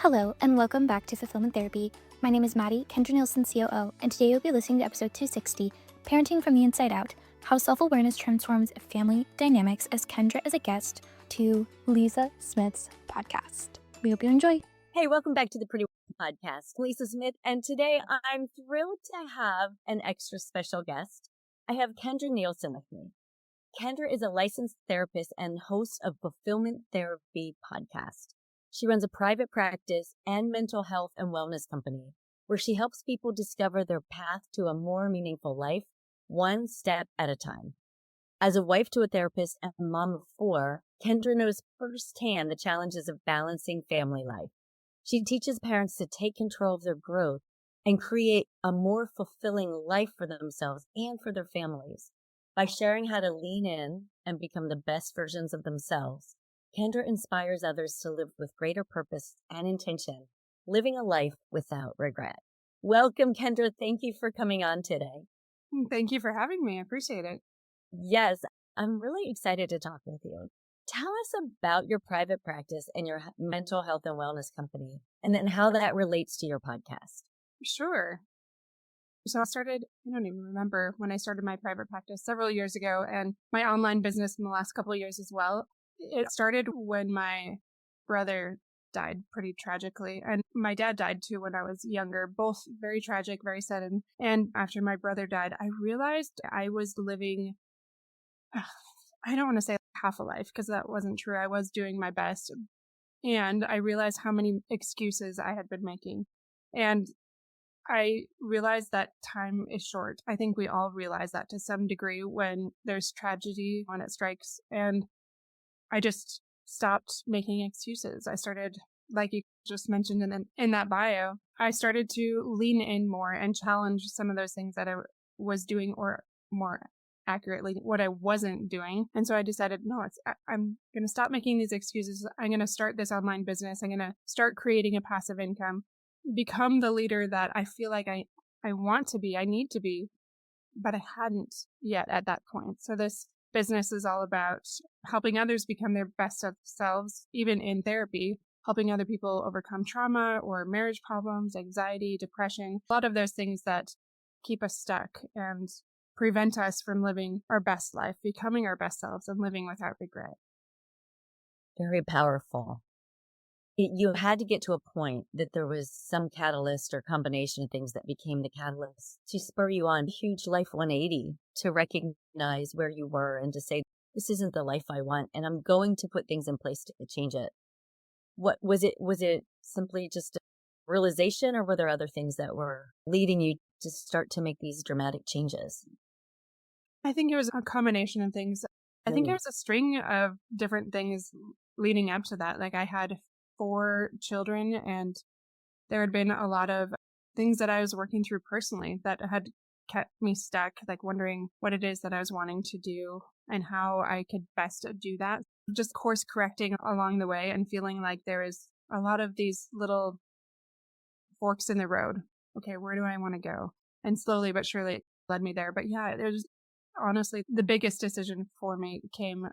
Hello, and welcome back to Fulfillment Therapy. My name is Maddie, Kendra Nielsen COO, and today you'll be listening to episode 260, Parenting from the Inside Out, How Self-Awareness Transforms Family Dynamics, as Kendra is a guest to Lisa Smith's podcast. We hope you enjoy. Hey, welcome back to the Pretty Woman Podcast. Lisa Smith, and today I'm thrilled to have an extra special guest. I have Kendra Nielsen with me. Kendra is a licensed therapist and host of Fulfillment Therapy Podcast. She runs a private practice and mental health and wellness company where she helps people discover their path to a more meaningful life, one step at a time. As a wife to a therapist and a mom of 4, Kendra knows firsthand the challenges of balancing family life. She teaches parents to take control of their growth and create a more fulfilling life for themselves and for their families. By sharing how to lean in and become the best versions of themselves, Kendra inspires others to live with greater purpose and intention, living a life without regret. Welcome, Kendra. Thank you for coming on today. Thank you for having me. I appreciate it. Yes, I'm really excited to talk with you. Tell us about your private practice and your mental health and wellness company, and then how that relates to your podcast. Sure. So I don't even remember when I started my private practice several years ago, and my online business in the last couple of years as well. It started when my brother died pretty tragically, and my dad died too when I was younger, both very tragic, very sudden. And after my brother died, I realized I was living, I don't want to say half a life because that wasn't true. I was doing my best. And I realized how many excuses I had been making. And I realized that time is short. I think we all realize that to some degree when there's tragedy, when it strikes. And I just stopped making excuses. I started, like you just mentioned in that bio, I started to lean in more and challenge some of those things that I was doing, or more accurately, what I wasn't doing. And so I decided, no, I'm going to stop making these excuses. I'm going to start this online business. I'm going to start creating a passive income, become the leader that I feel like I want to be, I need to be, but I hadn't yet at that point. So this business is all about helping others become their best selves, even in therapy, helping other people overcome trauma or marriage problems, anxiety, depression, a lot of those things that keep us stuck and prevent us from living our best life, becoming our best selves, and living without regret. Very powerful. You had to get to a point that there was some catalyst or combination of things that became the catalyst to spur you on, huge life 180, to recognize where you were and to say, this isn't the life I want, and I'm going to put things in place to change it. What was it? Was it simply just a realization, or were there other things that were leading you to start to make these dramatic changes? I think it was a combination of things. I think it was a string of different things leading up to that. Like I had 4 children, and there had been a lot of things that I was working through personally that had kept me stuck, like wondering what it is that I was wanting to do and how I could best do that. Just course correcting along the way and feeling like there is a lot of these little forks in the road. Okay, where do I want to go? And slowly but surely it led me there. But yeah, it was honestly the biggest decision for me came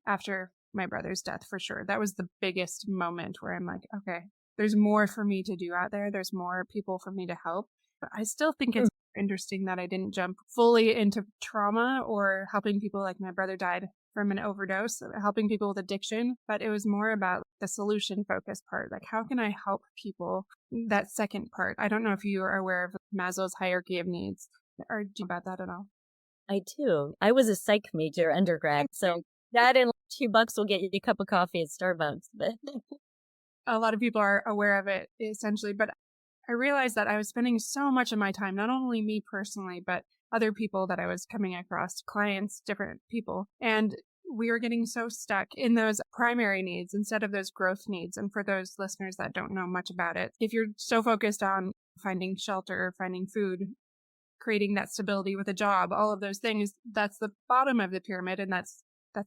after my brother's death, for sure. That was the biggest moment where I'm like, okay, there's more for me to do out there. There's more people for me to help. But I still think it's interesting that I didn't jump fully into trauma or helping people. Like my brother died from an overdose, helping people with addiction. But it was more about the solution focused part. Like, how can I help people? That second part. I don't know if you are aware of Maslow's hierarchy of needs. Or do you know about that at all? I do. I was a psych major undergrad, so that and $2 will get you a cup of coffee at Starbucks. But a lot of people are aware of it, essentially. But I realized that I was spending so much of my time, not only me personally, but other people that I was coming across, clients, different people. And we were getting so stuck in those primary needs instead of those growth needs. And for those listeners that don't know much about it, if you're so focused on finding shelter, finding food, creating that stability with a job, all of those things, that's the bottom of the pyramid, and that's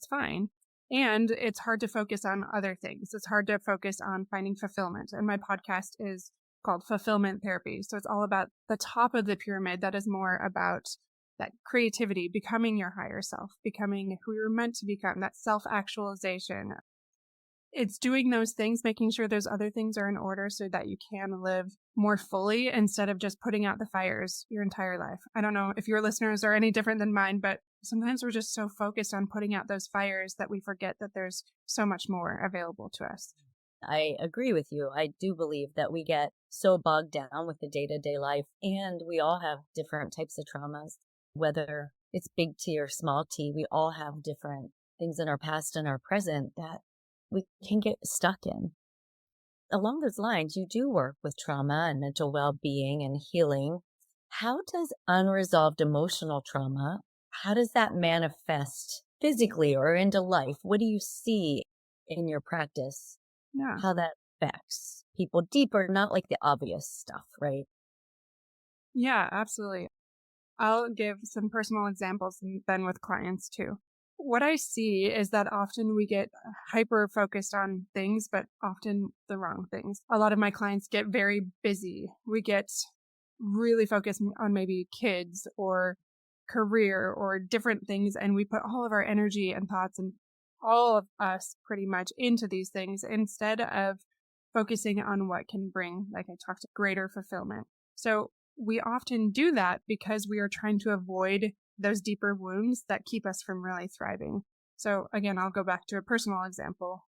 fine. And it's hard to focus on other things. It's hard to focus on finding fulfillment. And my podcast is called Fulfillment Therapy. So it's all about the top of the pyramid that is more about that creativity, becoming your higher self, becoming who you're meant to become, that self-actualization, It's doing those things, making sure those other things are in order so that you can live more fully instead of just putting out the fires your entire life. I don't know if your listeners are any different than mine, but sometimes we're just so focused on putting out those fires that we forget that there's so much more available to us. I agree with you. I do believe that we get so bogged down with the day-to-day life, and we all have different types of traumas, whether it's big T or small t. We all have different things in our past and our present that we can get stuck in. Along those lines, you do work with trauma and mental well-being and healing. How does unresolved emotional trauma, how does that manifest physically or into life? What do you see in your practice? Yeah. How that affects people deeper, not like the obvious stuff, right? Yeah, absolutely. I'll give some personal examples and then with clients too. What I see is that often we get hyper focused on things, but often the wrong things. A lot of my clients get very busy. We get really focused on maybe kids or career or different things, and we put all of our energy and thoughts and all of us pretty much into these things instead of focusing on what can bring, like I talked, greater fulfillment. So we often do that because we are trying to avoid those deeper wounds that keep us from really thriving. So again, I'll go back to a personal example.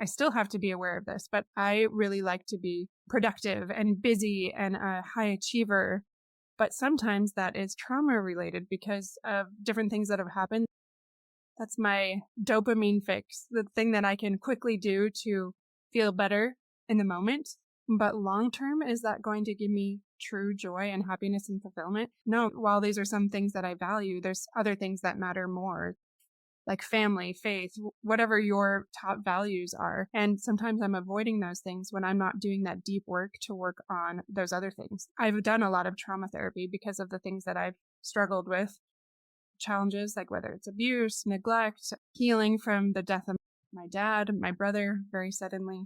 I still have to be aware of this, but I really like to be productive and busy and a high achiever. But sometimes that is trauma related because of different things that have happened. That's my dopamine fix, the thing that I can quickly do to feel better in the moment. But long term, is that going to give me true joy and happiness and fulfillment? No, while these are some things that I value, there's other things that matter more, like family, faith, whatever your top values are. And sometimes I'm avoiding those things when I'm not doing that deep work to work on those other things. I've done a lot of trauma therapy because of the things that I've struggled with, challenges like whether it's abuse, neglect, healing from the death of my dad, my brother, very suddenly.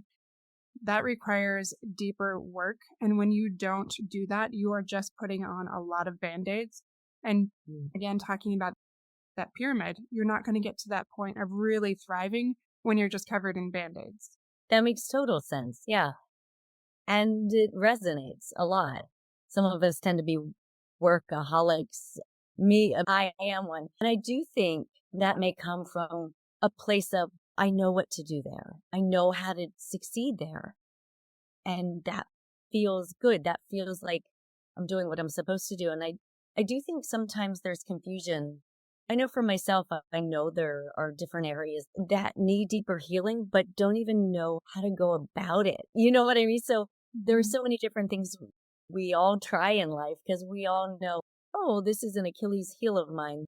That requires deeper work. And when you don't do that, you are just putting on a lot of band-aids. And again, talking about that pyramid, you're not going to get to that point of really thriving when you're just covered in band-aids. That makes total sense. Yeah. And it resonates a lot. Some of us tend to be workaholics. Me, I am one. And I do think that may come from a place of, I know what to do there. I know how to succeed there. And that feels good. That feels like I'm doing what I'm supposed to do. And I do think sometimes there's confusion. I know for myself, I know there are different areas that need deeper healing, but don't even know how to go about it. You know what I mean? So there are so many different things we all try in life because we all know, oh, this is an Achilles heel of mine.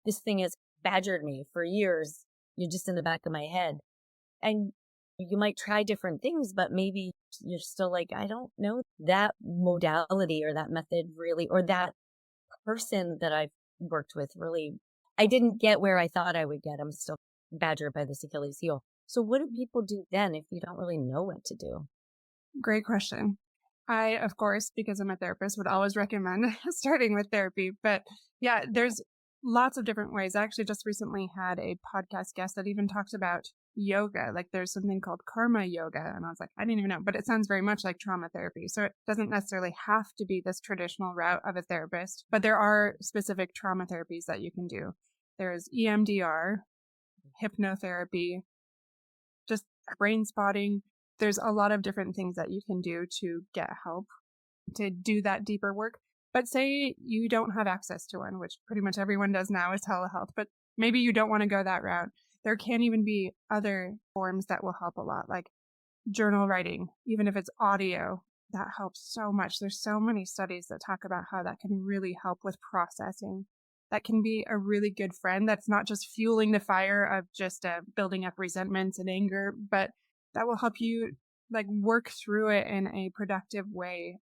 This thing has badgered me for years. You're just in the back of my head. And you might try different things, but maybe you're still like, I don't know that modality or that method really, or that person that I've worked with really, I didn't get where I thought I would get. I'm still badgered by this Achilles heel. So what do people do then if you don't really know what to do? Great question. I, of course, because I'm a therapist, would always recommend starting with therapy. But yeah, there's lots of different ways. I actually just recently had a podcast guest that even talked about yoga. Like there's something called karma yoga. And I was like, I didn't even know, but it sounds very much like trauma therapy. So it doesn't necessarily have to be this traditional route of a therapist, but there are specific trauma therapies that you can do. There's EMDR, hypnotherapy, just brain spotting. There's a lot of different things that you can do to get help to do that deeper work. But say you don't have access to one, which pretty much everyone does now is telehealth, but maybe you don't want to go that route. There can even be other forms that will help a lot, like journal writing, even if it's audio, that helps so much. There's so many studies that talk about how that can really help with processing. That can be a really good friend that's not just fueling the fire of just building up resentments and anger, but that will help you like work through it in a productive way.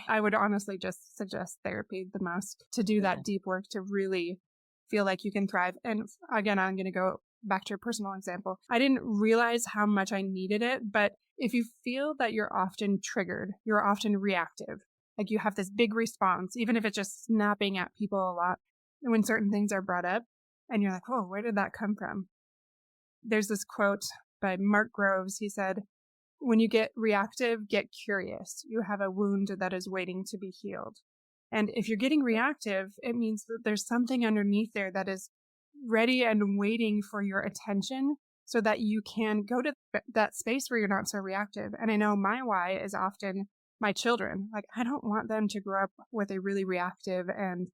I would honestly just suggest therapy the most to do that deep work to really feel like you can thrive. And again, I'm going to go back to a personal example. I didn't realize how much I needed it, but if you feel that you're often triggered, you're often reactive, like you have this big response, even if it's just snapping at people a lot when certain things are brought up and you're like, oh, where did that come from? There's this quote by Mark Groves. He said, when you get reactive, get curious. You have a wound that is waiting to be healed. And if you're getting reactive, it means that there's something underneath there that is ready and waiting for your attention so that you can go to that space where you're not so reactive. And I know my why is often my children. Like, I don't want them to grow up with a really reactive and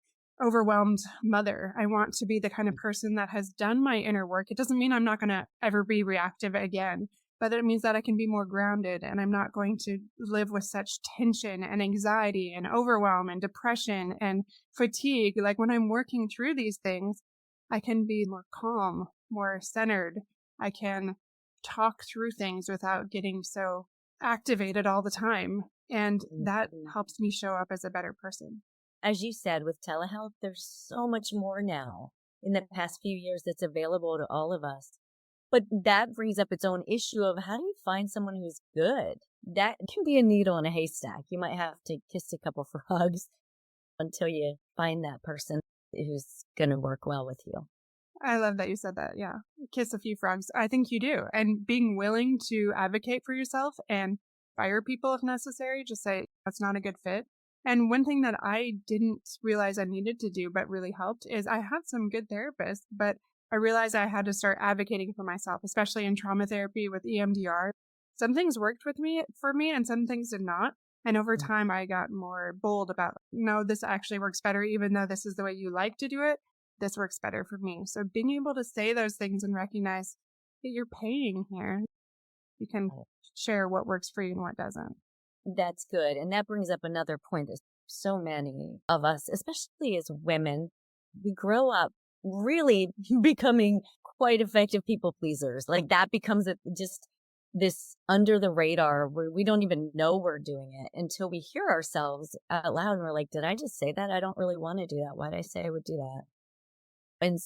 overwhelmed mother. I want to be the kind of person that has done my inner work. It doesn't mean I'm not going to ever be reactive again, but it means that I can be more grounded and I'm not going to live with such tension and anxiety and overwhelm and depression and fatigue. Like, when I'm working through these things, I can be more calm, more centered. I can talk through things without getting so activated all the time. And that helps me show up as a better person. As you said, with telehealth, there's so much more now in the past few years that's available to all of us. But that brings up its own issue of how do you find someone who's good? That can be a needle in a haystack. You might have to kiss a couple frogs until you find that person who's going to work well with you. I love that you said that. Yeah. Kiss a few frogs. I think you do. And being willing to advocate for yourself and fire people if necessary, just say, that's not a good fit. And one thing that I didn't realize I needed to do, but really helped, is I have some good therapists, but I realized I had to start advocating for myself, especially in trauma therapy with EMDR. Some things worked for me and some things did not. And over time, I got more bold about, no, this actually works better, even though this is the way you like to do it. This works better for me. So being able to say those things and recognize that you're paying here, you can share what works for you and what doesn't. That's good. And that brings up another point that so many of us, especially as women, we grow up really becoming quite effective people pleasers. Like, that becomes just this under the radar where we don't even know we're doing it until we hear ourselves out loud and we're like, did I just say that? I don't really want to do that. Why did I say I would do that? And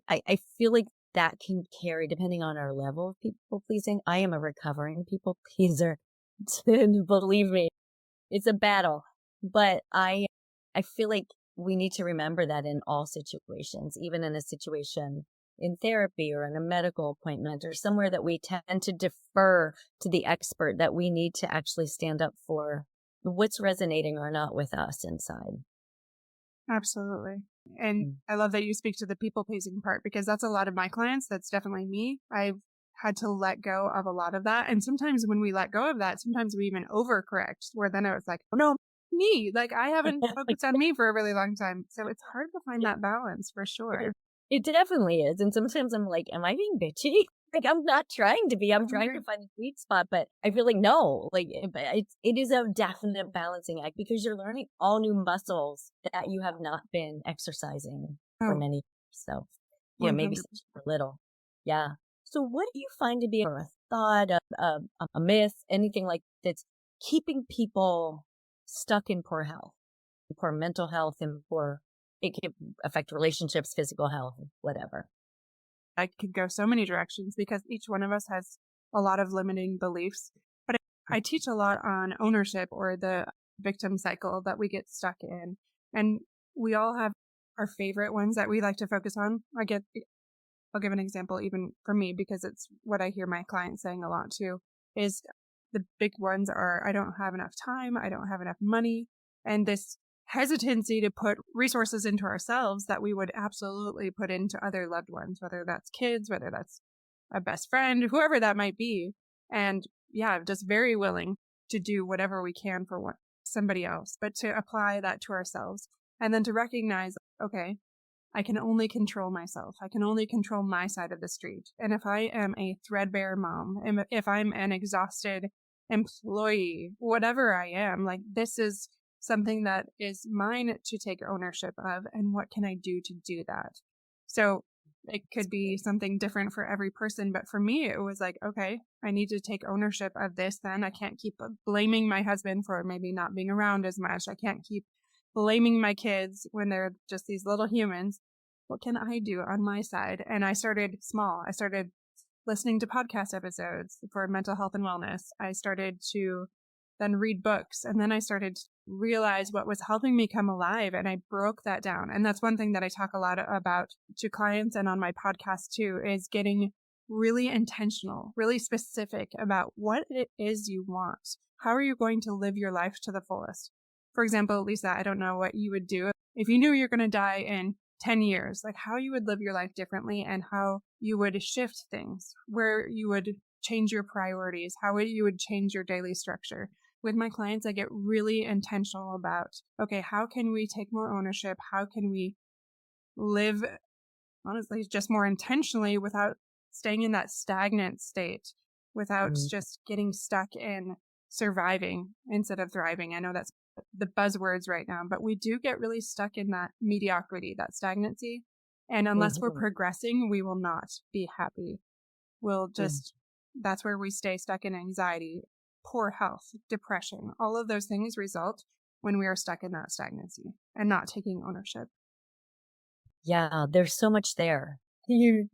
I feel like that can carry, depending on our level of people pleasing. I am a recovering people pleaser. Believe me, it's a battle. But I feel like we need to remember that in all situations, even in a situation in therapy or in a medical appointment or somewhere that we tend to defer to the expert, that we need to actually stand up for what's resonating or not with us inside. Absolutely. And I love that you speak to the people pleasing part, because that's a lot of my clients. That's definitely me. I've had to let go of a lot of that. And sometimes when we let go of that, sometimes we even overcorrect, where then it was like, oh no, me, like I haven't focused on me for a really long time. So it's hard to find that balance for sure. It definitely is. And sometimes I'm like, am I being bitchy? Like, I'm not trying to be. I'm trying to find the sweet spot. But I feel like, no, like it is a definite balancing act, because you're learning all new muscles that you have not been exercising for many years. So, yeah, maybe for little. Yeah. So what do you find to be a thought, a myth, anything like that's keeping people stuck in poor health, poor mental health, and poor, it can affect relationships, physical health, whatever? I could go so many directions because each one of us has a lot of limiting beliefs. But I teach a lot on ownership, or the victim cycle that we get stuck in. And we all have our favorite ones that we like to focus on. I'll give an example even for me, because it's what I hear my clients saying a lot too, is the big ones are, I don't have enough time, I don't have enough money, and this hesitancy to put resources into ourselves that we would absolutely put into other loved ones, whether that's kids, whether that's a best friend, whoever that might be. And yeah, just very willing to do whatever we can for somebody else, but to apply that to ourselves and then to recognize, okay, I can only control myself. I can only control my side of the street. And if I am a threadbare mom, and if I'm an exhausted employee, whatever I am, like, this is something that is mine to take ownership of. And what can I do to do that? So it could be something different for every person. But for me, it was like, okay, I need to take ownership of this then. I can't keep blaming my husband for maybe not being around as much. I can't keep blaming my kids when they're just these little humans. What can I do on my side? And I started small. I started listening to podcast episodes for mental health and wellness. I started to then read books. And then I started to realize what was helping me come alive. And I broke that down. And that's one thing that I talk a lot about to clients and on my podcast too, is getting really intentional, really specific about what it is you want. How are you going to live your life to the fullest? For example, Lisa, I don't know what you would do if you knew you're going to die in 10 years, like how you would live your life differently and how you would shift things, where you would change your priorities, you would change your daily structure. With my clients, I get really intentional about, okay, how can we take more ownership? How can we live, honestly, just more intentionally without staying in that stagnant state, without just getting stuck in surviving instead of thriving? I know that's the buzzwords right now, but we do get really stuck in that mediocrity, that stagnancy. And unless we're progressing, we will not be happy. We'll just, that's where we stay stuck in anxiety, poor health, depression. All of those things result when we are stuck in that stagnancy and not taking ownership. Yeah, there's so much there.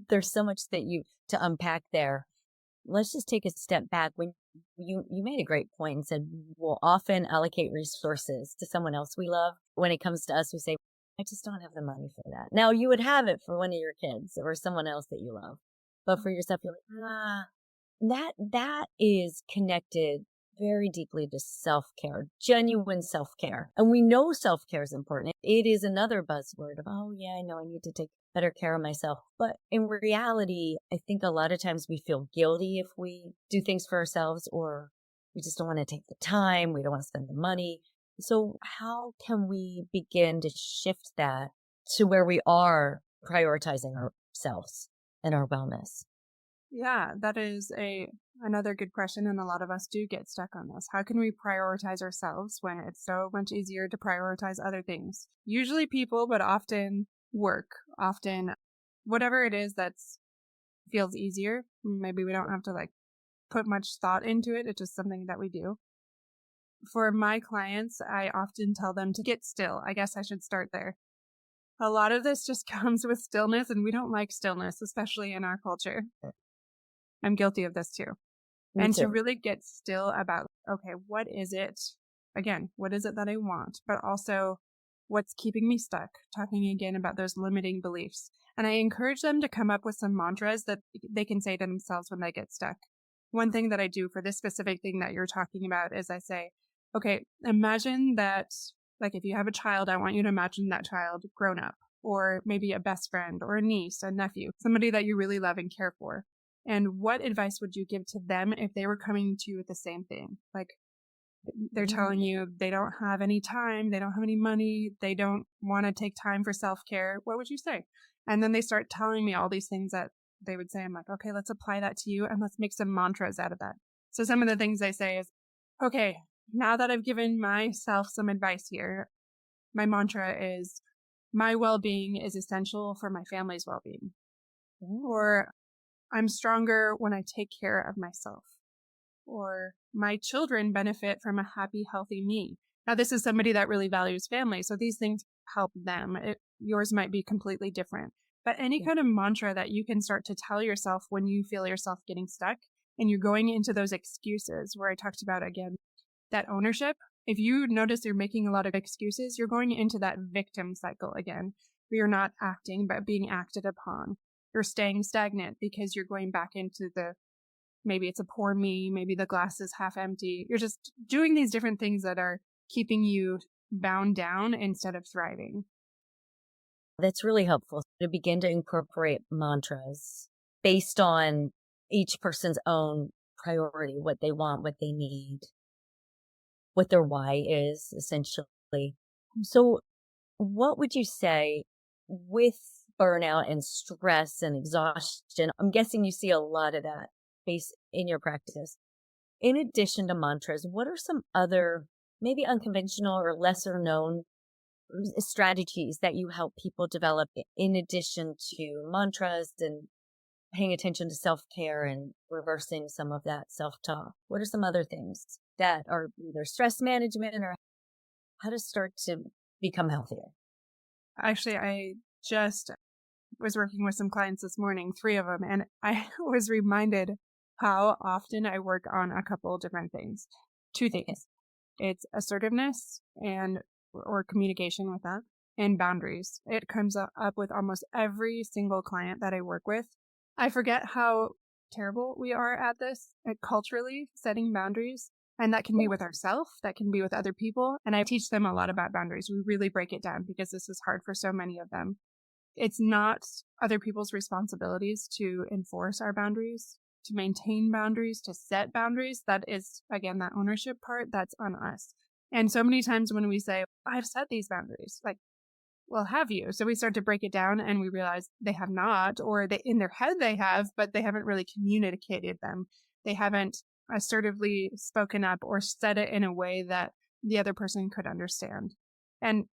There's so much to unpack there. Let's just take a step back. When you made a great point and said we'll often allocate resources to someone else we love. When it comes to us, we say, I just don't have the money for that. Now you would have it for one of your kids or someone else that you love. But for yourself, you're like, that is connected very deeply to self-care, genuine self-care. And we know self-care is important. It is another buzzword of, oh yeah, I know I need to take better care of myself. But in reality, I think a lot of times we feel guilty if we do things for ourselves, or we just don't want to take the time. We don't want to spend the money. So how can we begin to shift that to where we are prioritizing ourselves and our wellness? Yeah, that is another good question. And a lot of us do get stuck on this. How can we prioritize ourselves when it's so much easier to prioritize other things? Usually people, but often work, often whatever it is that feels easier. Maybe we don't have to like put much thought into it. It's just something that we do. For my clients, I often tell them to get still. I guess I should start there. A lot of this just comes with stillness, and we don't like stillness, especially in our culture. I'm guilty of this too. Me and too. to really get still about, okay, what is it? Again, what is it that I want? But also, what's keeping me stuck? Talking again about those limiting beliefs. And I encourage them to come up with some mantras that they can say to themselves when they get stuck. One thing that I do for this specific thing that you're talking about is I say, okay, imagine that, like if you have a child, I want you to imagine that child grown up, or maybe a best friend or a niece, a nephew, somebody that you really love and care for. And what advice would you give to them if they were coming to you with the same thing? Like they're telling you they don't have any time, they don't have any money, they don't want to take time for self-care. What would you say? And then they start telling me all these things that they would say. I'm like, okay, let's apply that to you and let's make some mantras out of that. So some of the things they say is, okay, now that I've given myself some advice here, my mantra is, my well-being is essential for my family's well-being. Or I'm stronger when I take care of myself. Or my children benefit from a happy, healthy me. Now, this is somebody that really values family, so these things help them. Yours might be completely different. But any kind of mantra that you can start to tell yourself when you feel yourself getting stuck and you're going into those excuses where I talked about, again, that ownership. If you notice you're making a lot of excuses, you're going into that victim cycle again, where you're not acting, but being acted upon. You're staying stagnant because you're going back into maybe it's a poor me, maybe the glass is half empty. You're just doing these different things that are keeping you bound down instead of thriving. That's really helpful to begin to incorporate mantras based on each person's own priority, what they want, what they need, what their why is, essentially. So what would you say with burnout and stress and exhaustion? I'm guessing you see a lot of that based in your practice. In addition to mantras, what are some other maybe unconventional or lesser known strategies that you help people develop in addition to mantras and paying attention to self-care and reversing some of that self-talk? What are some other things that are either stress management or how to start to become healthier? Actually, I just was working with some clients this morning, 3 of them, and I was reminded how often I work on a couple different things. 2 things. It's assertiveness or communication with that, and boundaries. It comes up with almost every single client that I work with. I forget how terrible we are at this, culturally setting boundaries. And that can be with ourselves, that can be with other people. And I teach them a lot about boundaries. We really break it down because this is hard for so many of them. It's not other people's responsibilities to enforce our boundaries, to maintain boundaries, to set boundaries. That is, again, that ownership part, that's on us. And so many times when we say, I've set these boundaries, like, well, have you? So we start to break it down and we realize they have not, or they, in their head they have, but they haven't really communicated them. They haven't assertively spoken up or said it in a way that the other person could understand. And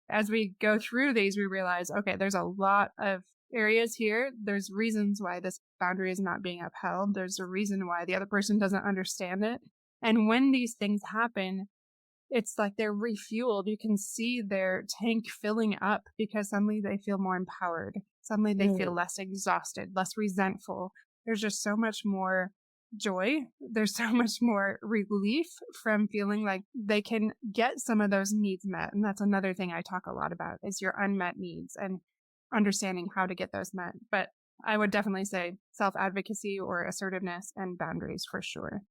as we go through these, we realize, okay, there's a lot of areas here. There's reasons why this boundary is not being upheld. There's a reason why the other person doesn't understand it. And when these things happen, it's like they're refueled. You can see their tank filling up because suddenly they feel more empowered. Suddenly they feel less exhausted, less resentful. There's just so much more joy. There's so much more relief from feeling like they can get some of those needs met. And that's another thing I talk a lot about is your unmet needs and understanding how to get those met. But I would definitely say self-advocacy or assertiveness and boundaries for sure.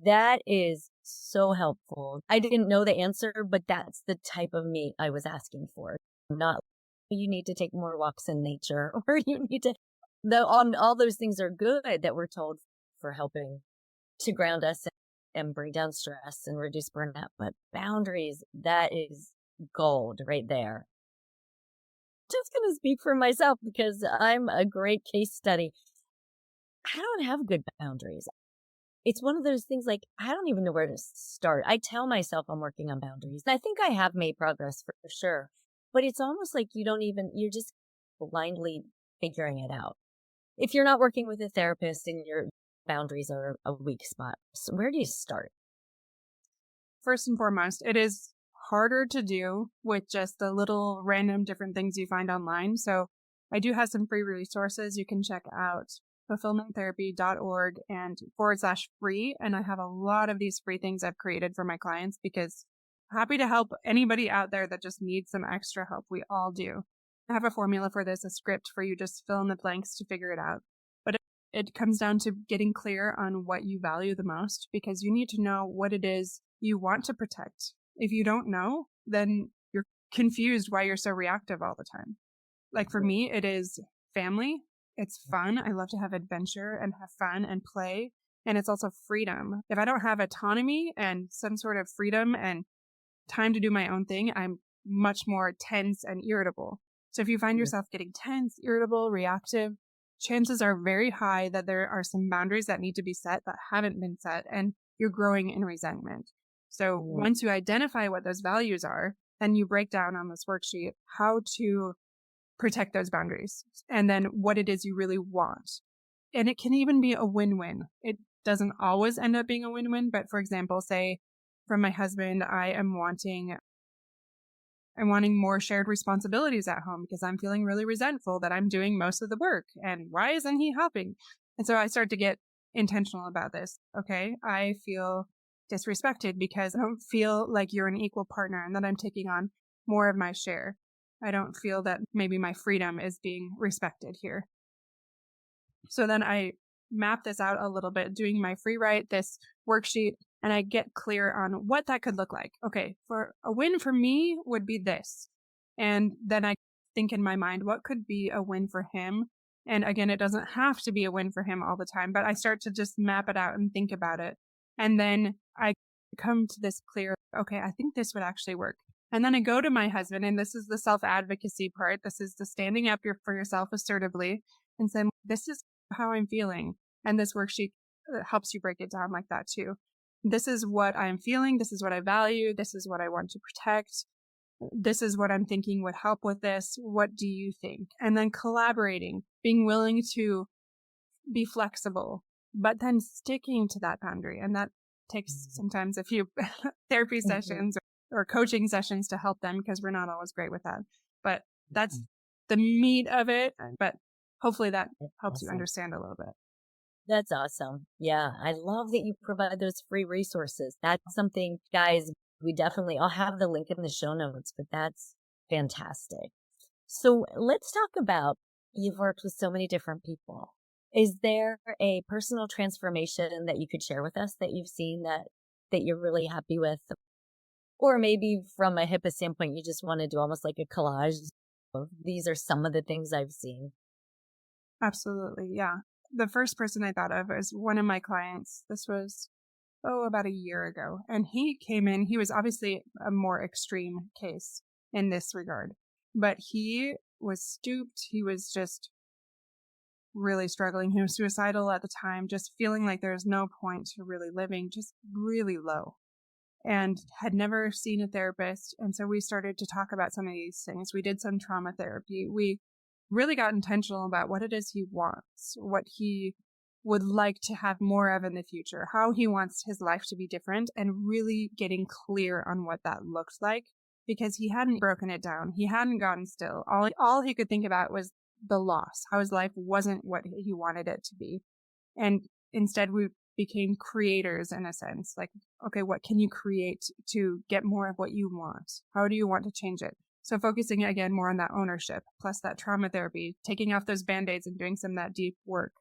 That is so helpful. I didn't know the answer, but that's the type of meat I was asking for. Not you need to take more walks in nature or you need to, all those things are good that we're told for helping to ground us and bring down stress and reduce burnout. But boundaries, that is gold right there. Just going to speak for myself because I'm a great case study. I don't have good boundaries. It's one of those things like, I don't even know where to start. I tell myself I'm working on boundaries. And I think I have made progress for sure. But it's almost like you're just blindly figuring it out. If you're not working with a therapist and your boundaries are a weak spot, so where do you start? First and foremost, it is harder to do with just the little random different things you find online. So I do have some free resources you can check out. fulfillmenttherapy.org and /free. And I have a lot of these free things I've created for my clients because I'm happy to help anybody out there that just needs some extra help. We all do. I have a formula for this, a script for you, just fill in the blanks to figure it out. But it comes down to getting clear on what you value the most because you need to know what it is you want to protect. If you don't know, then you're confused why you're so reactive all the time. Like for me, it is family. It's fun. I love to have adventure and have fun and play. And it's also freedom. If I don't have autonomy and some sort of freedom and time to do my own thing, I'm much more tense and irritable. So if you find yourself getting tense, irritable, reactive, chances are very high that there are some boundaries that need to be set that haven't been set and you're growing in resentment. So once you identify what those values are, then you break down on this worksheet how to protect those boundaries and then what it is you really want. And it can even be a win-win. It doesn't always end up being a win-win, but for example, say from my husband, I'm wanting more shared responsibilities at home because I'm feeling really resentful that I'm doing most of the work and why isn't he helping? And so I start to get intentional about this. Okay, I feel disrespected because I don't feel like you're an equal partner and that I'm taking on more of my share. I don't feel that maybe my freedom is being respected here. So then I map this out a little bit, doing my free write, this worksheet, and I get clear on what that could look like. Okay, for a win for me would be this. And then I think in my mind, what could be a win for him? And again, it doesn't have to be a win for him all the time, but I start to just map it out and think about it. And then I come to this clear, okay, I think this would actually work. And then I go to my husband, and this is the self-advocacy part. This is the standing up for yourself assertively and saying, this is how I'm feeling. And this worksheet helps you break it down like that too. This is what I'm feeling. This is what I value. This is what I want to protect. This is what I'm thinking would help with this. What do you think? And then collaborating, being willing to be flexible, but then sticking to that boundary. And that takes sometimes a few therapy sessions or coaching sessions to help them because we're not always great with that. But that's the meat of it. But hopefully that helps you understand a little bit. That's awesome. Yeah, I love that you provide those free resources. That's something, guys, I'll have the link in the show notes, but that's fantastic. So let's talk about, you've worked with so many different people Is there a personal transformation that you could share with us that you've seen that you're really happy with? Or maybe from a HIPAA standpoint, you just want to do almost like a collage of these are some of the things I've seen. Absolutely. Yeah. The first person I thought of is one of my clients. This was, about a year ago. And he came in, he was obviously a more extreme case in this regard, but he was stooped. He was just really struggling. He was suicidal at the time, just feeling like there's no point to really living, just really low, and had never seen a therapist. And so we started to talk about some of these things. We did some trauma therapy. We really got intentional about what it is he wants, what he would like to have more of in the future, how he wants his life to be different, and really getting clear on what that looks like, because he hadn't broken it down. He hadn't gotten still. All he could think about was the loss, how his life wasn't what he wanted it to be. And instead we became creators in a sense. Like, okay, what can you create to get more of what you want? How do you want to change it? So focusing again more on that ownership, plus that trauma therapy, taking off those band-aids and doing some of that deep work.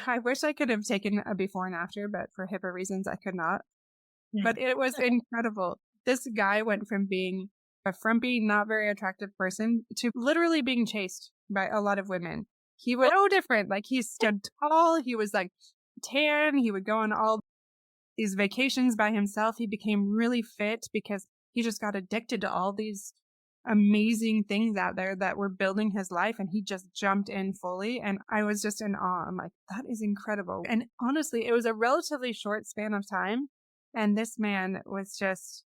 I wish I could have taken a before and after, but for HIPAA reasons, I could not. But it was incredible. This guy went from being a frumpy, not very attractive person to literally being chased by a lot of women. He was so different. Like, he stood tall. He was like tan. He would go on all these vacations by himself. He became really fit because he just got addicted to all these amazing things out there that were building his life, and he just jumped in fully. And I was just in awe. I'm like, that is incredible. And honestly, it was a relatively short span of time, and this man was just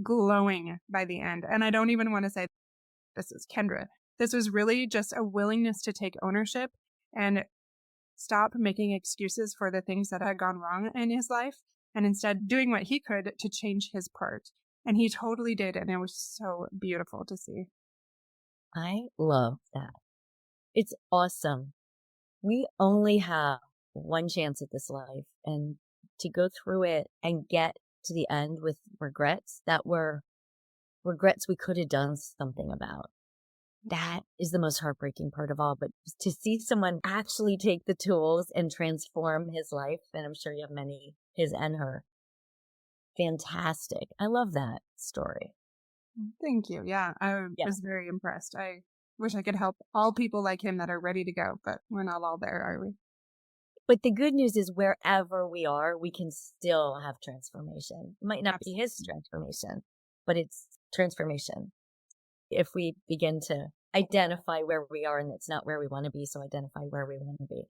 glowing by the end. And I don't even want to say this is Kendra. This was really just a willingness to take ownership and stop making excuses for the things that had gone wrong in his life, and instead doing what he could to change his part. And he totally did. And it was so beautiful to see. I love that. It's awesome. We only have one chance at this life, and to go through it and get to the end with regrets that were regrets we could have done something about. That is the most heartbreaking part of all. But to see someone actually take the tools and transform his life, and I'm sure you have many, his and her. Fantastic. I love that story. Thank you. Yeah, I was very impressed. I wish I could help all people like him that are ready to go, but we're not all there, are we? But the good news is wherever we are, we can still have transformation. It might not be his transformation, but it's transformation. If we begin to identify where we are, and it's not where we want to be, so identify where we want to be.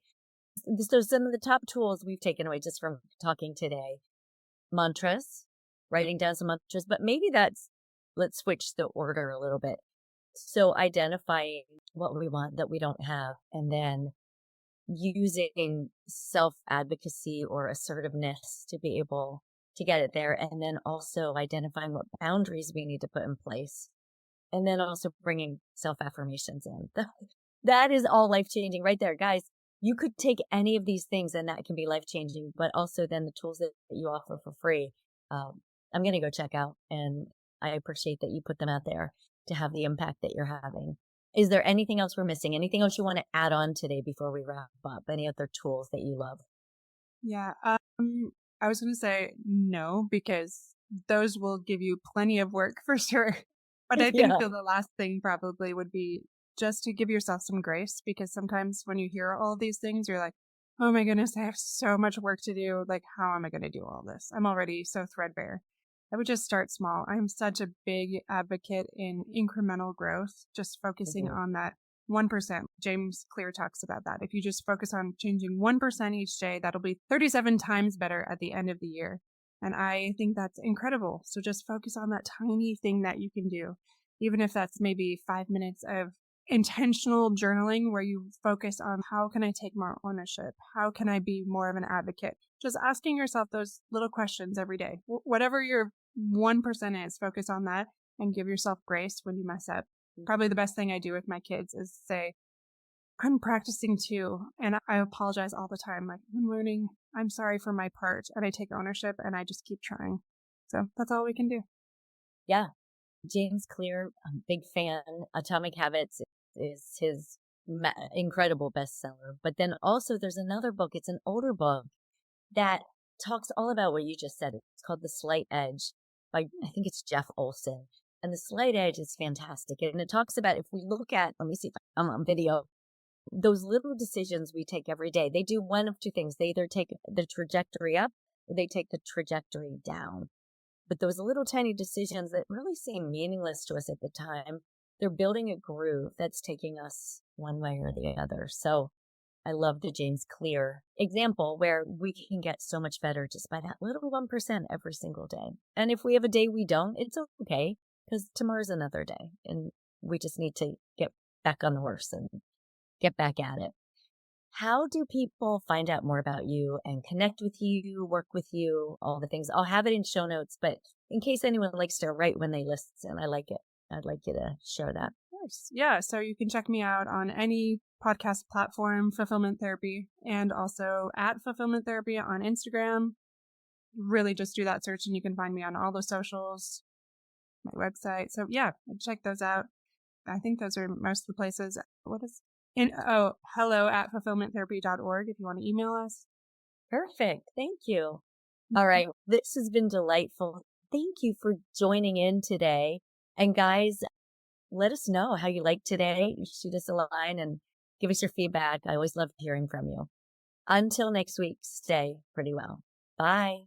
So some of the top tools we've taken away just from talking today: mantras, writing down some mantras, but maybe let's switch the order a little bit. So identifying what we want that we don't have, and then using self-advocacy or assertiveness to be able to get it there, and then also identifying what boundaries we need to put in place, and then also bringing self-affirmations in. That is all life-changing right there, guys. You could take any of these things and that can be life-changing, but also then the tools that you offer for free, I'm going to go check out, and I appreciate that you put them out there to have the impact that you're having. Is there anything else we're missing? Anything else you want to add on today before we wrap up? Any other tools that you love? Yeah. I was going to say no, because those will give you plenty of work for sure. But I think the last thing probably would be just to give yourself some grace, because sometimes when you hear all these things, you're like, oh my goodness, I have so much work to do. Like, how am I going to do all this? I'm already so threadbare. I would just start small. I'm such a big advocate in incremental growth, just focusing on that 1%. James Clear talks about that. If you just focus on changing 1% each day, that'll be 37 times better at the end of the year. And I think that's incredible. So just focus on that tiny thing that you can do, even if that's maybe 5 minutes of intentional journaling where you focus on how can I take more ownership? How can I be more of an advocate? Just asking yourself those little questions every day. Whatever your 1% is, focus on that and give yourself grace when you mess up. Probably the best thing I do with my kids is say, I'm practicing too, and I apologize all the time. Like, I'm learning, I'm sorry for my part, and I take ownership and I just keep trying. So that's all we can do. Yeah. James Clear, I'm a big fan. Atomic Habits is his incredible bestseller. But then also there's another book. It's an older book that talks all about what you just said. It's called The Slight Edge by, I think it's Jeff Olson. And The Slight Edge is fantastic. And it talks about, if we look at, let me see if I'm on video, those little decisions we take every day, they do one of two things. They either take the trajectory up or they take the trajectory down. But those little tiny decisions that really seem meaningless to us at the time, they're building a groove that's taking us one way or the other. So I love the James Clear example where we can get so much better just by that little 1% every single day. And if we have a day we don't, it's okay, because tomorrow's another day. And we just need to get back on the horse and get back at it. How do people find out more about you and connect with you, work with you, all the things? I'll have it in show notes, but in case anyone likes to write when they listen, I like it. I'd like you to share that. Of course. Yeah. So you can check me out on any podcast platform, Fulfillment Therapy, and also at Fulfillment Therapy on Instagram. Really just do that search and you can find me on all the socials, my website. So yeah, check those out. I think those are most of the places. Hello at fulfillmenttherapy.org if you want to email us. Perfect. Thank you. All right. This has been delightful. Thank you for joining in today. And guys, let us know how you liked today. Shoot us a line and give us your feedback. I always love hearing from you. Until next week, stay pretty well. Bye.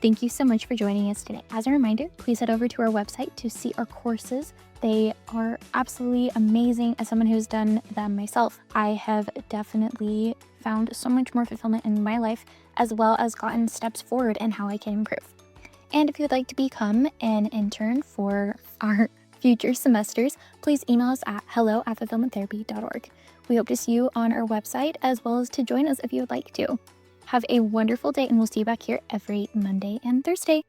Thank you so much for joining us today. As a reminder, please head over to our website to see our courses. They are absolutely amazing. As someone who's done them myself, I have definitely found so much more fulfillment in my life, as well as gotten steps forward in how I can improve. And if you'd like to become an intern for our future semesters, please email us at hello@fulfillmenttherapy.org. We hope to see you on our website, as well as to join us if you would like to. Have a wonderful day, and we'll see you back here every Monday and Thursday.